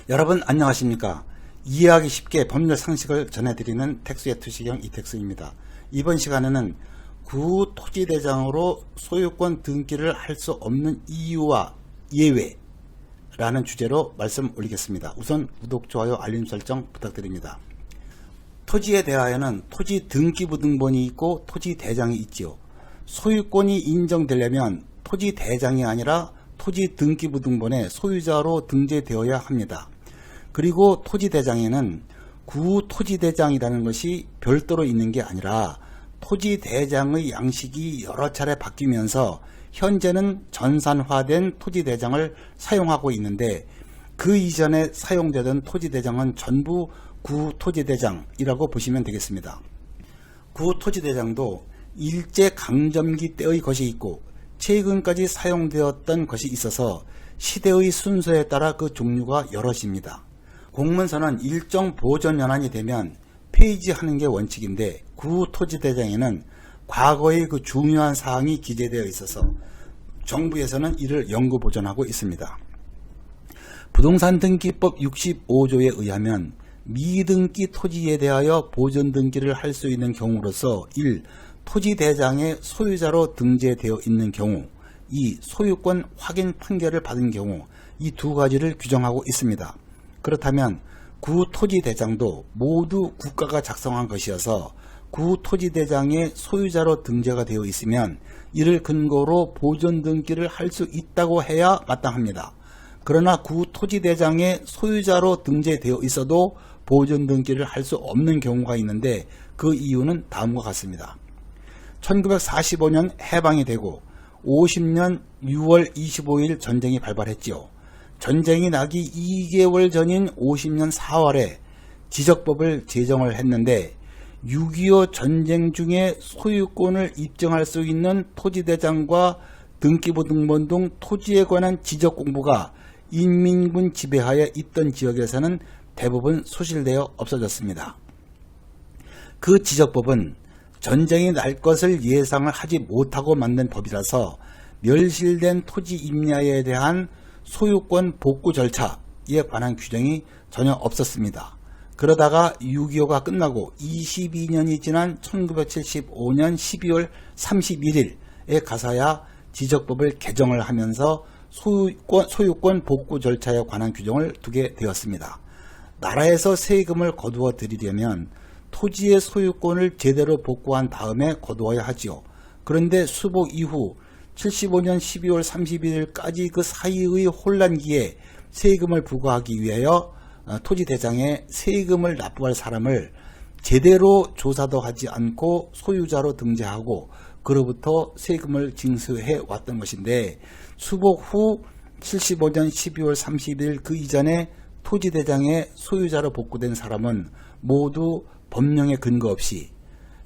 여러분 안녕하십니까? 이해하기 쉽게 법률 상식을 전해드리는 택수의 투시경 이택수입니다. 이번 시간에는 구토지대장으로 소유권 등기를 할 수 없는 이유와 예외라는 주제로 말씀 올리겠습니다. 우선 구독, 좋아요, 알림 설정 부탁드립니다. 토지에 대하여는 토지 등기부 등본이 있고 토지 대장이 있지요. 소유권이 인정되려면 토지 대장이 아니라 토지 등기부 등본에 소유자로 등재되어야 합니다. 그리고 토지대장에는 구토지대장이라는 것이 별도로 있는 게 아니라 토지대장의 양식이 여러 차례 바뀌면서 현재는 전산화된 토지대장을 사용하고 있는데, 그 이전에 사용되던 토지대장은 전부 구토지대장이라고 보시면 되겠습니다. 구토지대장도 일제강점기 때의 것이 있고 최근까지 사용되었던 것이 있어서 시대의 순서에 따라 그 종류가 여럿입니다. 공문서는 일정 보존연한이 되면 폐지하는 게 원칙인데, 구토지대장에는 과거의 그 중요한 사항이 기재되어 있어서 정부에서는 이를 영구 보존하고 있습니다. 부동산등기법 65조에 의하면 미등기 토지에 대하여 보존 등기를 할 수 있는 경우로서 1. 토지대장의 소유자로 등재되어 있는 경우, 2. 소유권 확인 판결을 받은 경우, 이 두 가지를 규정하고 있습니다. 그렇다면 구토지대장도 모두 국가가 작성한 것이어서 구토지대장의 소유자로 등재가 되어 있으면 이를 근거로 보존 등기를 할 수 있다고 해야 마땅합니다. 그러나 구토지대장의 소유자로 등재되어 있어도 보존 등기를 할 수 없는 경우가 있는데, 그 이유는 다음과 같습니다. 1945년 해방이 되고 50년 6월 25일 전쟁이 발발했지요. 전쟁이 나기 2개월 전인 50년 4월에 지적법을 제정을 했는데, 6.25 전쟁 중에 소유권을 입증할 수 있는 토지대장과 등기부 등본 등 토지에 관한 지적 공부가 인민군 지배하에 있던 지역에서는 대부분 소실되어 없어졌습니다. 그 지적법은 전쟁이 날 것을 예상을 하지 못하고 만든 법이라서 멸실된 토지 임야에 대한 소유권 복구 절차에 관한 규정이 전혀 없었습니다. 그러다가 6.25가 끝나고 22년이 지난 1975년 12월 31일에 가서야 지적법을 개정을 하면서 소유권 복구 절차에 관한 규정을 두게 되었습니다. 나라에서 세금을 거두어 드리려면 토지의 소유권을 제대로 복구한 다음에 거두어야 하지요. 그런데 수복 이후 75년 12월 31일까지 그 사이의 혼란기에 세금을 부과하기 위하여 토지대장에 세금을 납부할 사람을 제대로 조사도 하지 않고 소유자로 등재하고 그로부터 세금을 징수해 왔던 것인데, 수복 후 75년 12월 30일 그 이전에 토지대장에 소유자로 복구된 사람은 모두 법령에 근거 없이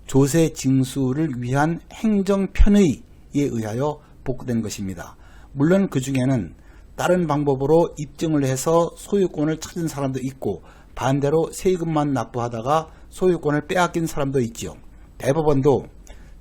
조세 징수를 위한 행정편의에 의하여 복구된 것입니다. 물론 그 중에는 다른 방법으로 입증을 해서 소유권을 찾은 사람도 있고, 반대로 세금만 납부하다가 소유권을 빼앗긴 사람도 있지요. 대법원도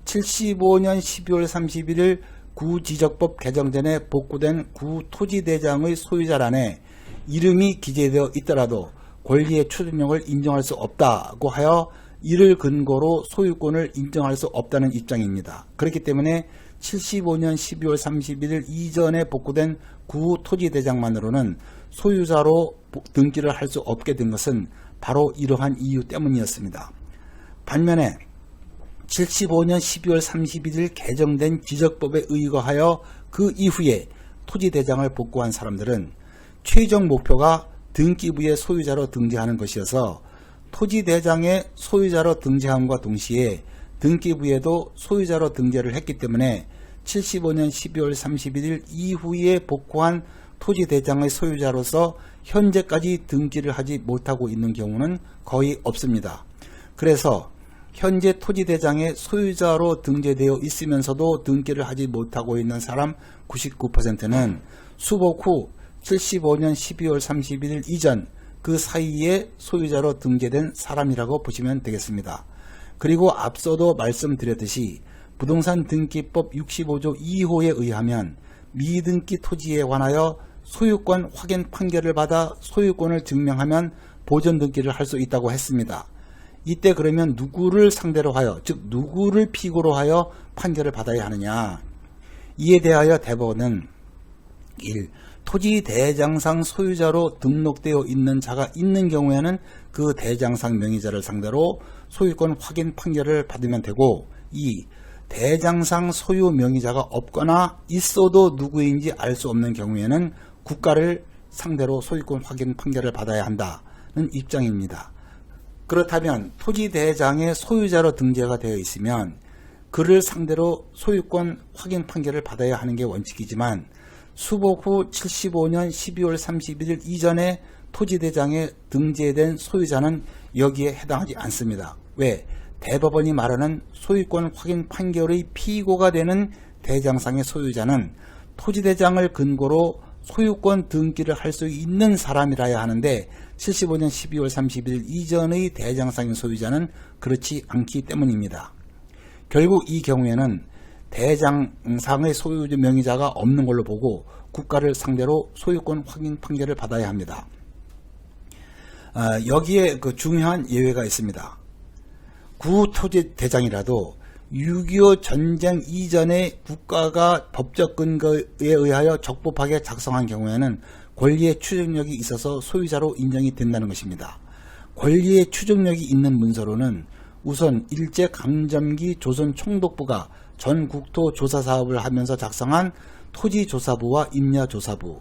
75년 12월 31일 구지적법 개정 전에 복구된 구토지대장의 소유자란에 이름이 기재되어 있더라도 권리의 추진력을 인정할 수 없다고 하여 이를 근거로 소유권을 인정할 수 없다는 입장입니다. 그렇기 때문에 75년 12월 31일 이전에 복구된 구토지대장만으로는 소유자로 등기를 할 수 없게 된 것은 바로 이러한 이유 때문이었습니다. 반면에 75년 12월 31일 개정된 지적법에 의거하여 그 이후에 토지대장을 복구한 사람들은 최종 목표가 등기부의 소유자로 등재하는 것이어서 토지대장의 소유자로 등재함과 동시에 등기부에도 소유자로 등재를 했기 때문에 75년 12월 31일 이후에 복구한 토지대장의 소유자로서 현재까지 등기를 하지 못하고 있는 경우는 거의 없습니다. 그래서 현재 토지대장의 소유자로 등재되어 있으면서도 등기를 하지 못하고 있는 사람 99%는 수복 후 75년 12월 31일 이전 그 사이에 소유자로 등재된 사람이라고 보시면 되겠습니다. 그리고 앞서도 말씀드렸듯이 부동산 등기법 65조 2호에 의하면 미등기 토지에 관하여 소유권 확인 판결을 받아 소유권을 증명하면 보존 등기를 할 수 있다고 했습니다. 이때 그러면 누구를 상대로 하여, 즉 누구를 피고로 하여 판결을 받아야 하느냐. 이에 대하여 대법원은 1. 토지 대장상 소유자로 등록되어 있는 자가 있는 경우에는 그 대장상 명의자를 상대로 소유권 확인 판결을 받으면 되고, 2. 대장상 소유 명의자가 없거나 있어도 누구인지 알 수 없는 경우에는 국가를 상대로 소유권 확인 판결을 받아야 한다는 입장입니다. 그렇다면 토지 대장의 소유자로 등재가 되어 있으면 그를 상대로 소유권 확인 판결을 받아야 하는 게 원칙이지만 수복 후 75년 12월 31일 이전에 토지대장에 등재된 소유자는 여기에 해당하지 않습니다. 왜? 대법원이 말하는 소유권 확인 판결의 피고가 되는 대장상의 소유자는 토지대장을 근거로 소유권 등기를 할 수 있는 사람이라야 하는데 75년 12월 30일 이전의 대장상의 소유자는 그렇지 않기 때문입니다. 결국 이 경우에는 대장상의 소유주 명의자가 없는 걸로 보고 국가를 상대로 소유권 확인 판결을 받아야 합니다. 여기에 그 중요한 예외가 있습니다. 구토지대장이라도 6.25 전쟁 이전에 국가가 법적 근거에 의하여 적법하게 작성한 경우에는 권리의 추정력이 있어서 소유자로 인정이 된다는 것입니다. 권리의 추정력이 있는 문서로는 우선 일제강점기 조선총독부가 전국토조사사업을 하면서 작성한 토지조사부와 임야조사부,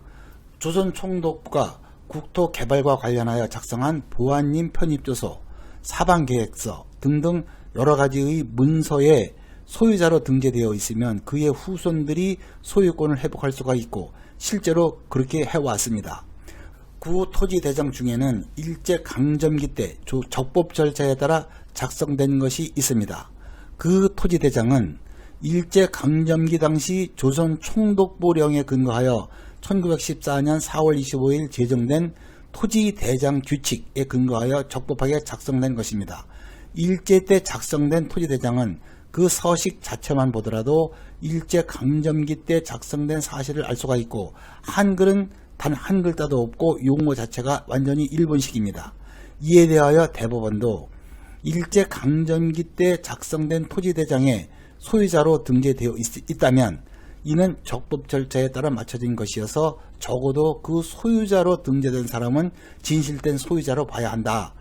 조선총독부가 국토개발과 관련하여 작성한 보안림 편입조서, 사방계획서 등등 여러가지의 문서에 소유자로 등재되어 있으면 그의 후손들이 소유권을 회복할 수가 있고 실제로 그렇게 해왔습니다. 구토지대장 중에는 일제강점기 때 적법 절차에 따라 작성된 것이 있습니다. 그 토지대장은 일제강점기 당시 조선총독부령에 근거하여 1914년 4월 25일 제정된 토지대장 규칙에 근거하여 적법하게 작성된 것입니다. 일제 때 작성된 토지대장은 그 서식 자체만 보더라도 일제강점기 때 작성된 사실을 알 수가 있고 한글은 단 한 글자도 없고 용어 자체가 완전히 일본식입니다. 이에 대하여 대법원도 일제강점기 때 작성된 토지대장에 소유자로 등재되어 있다면 이는 적법 절차에 따라 맞춰진 것이어서 적어도 그 소유자로 등재된 사람은 진실된 소유자로 봐야 한다는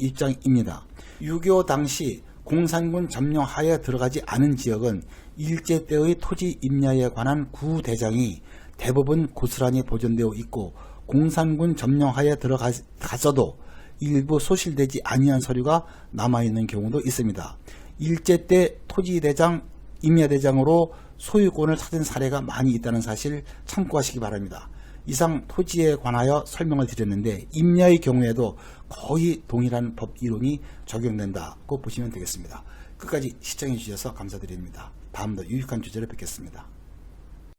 입장입니다. 6.25 당시 공산군 점령하에 들어가지 않은 지역은 일제 때의 토지 임야에 관한 구대장이 대부분 고스란히 보존되어 있고 공산군 점령하에 들어갔어도 일부 소실되지 아니한 서류가 남아있는 경우도 있습니다. 일제 때 토지대장, 임야대장으로 소유권을 찾은 사례가 많이 있다는 사실 참고하시기 바랍니다. 이상 토지에 관하여 설명을 드렸는데 임야의 경우에도 거의 동일한 법 이론이 적용된다고 보시면 되겠습니다. 끝까지 시청해 주셔서 감사드립니다. 다음 더 유익한 주제로 뵙겠습니다.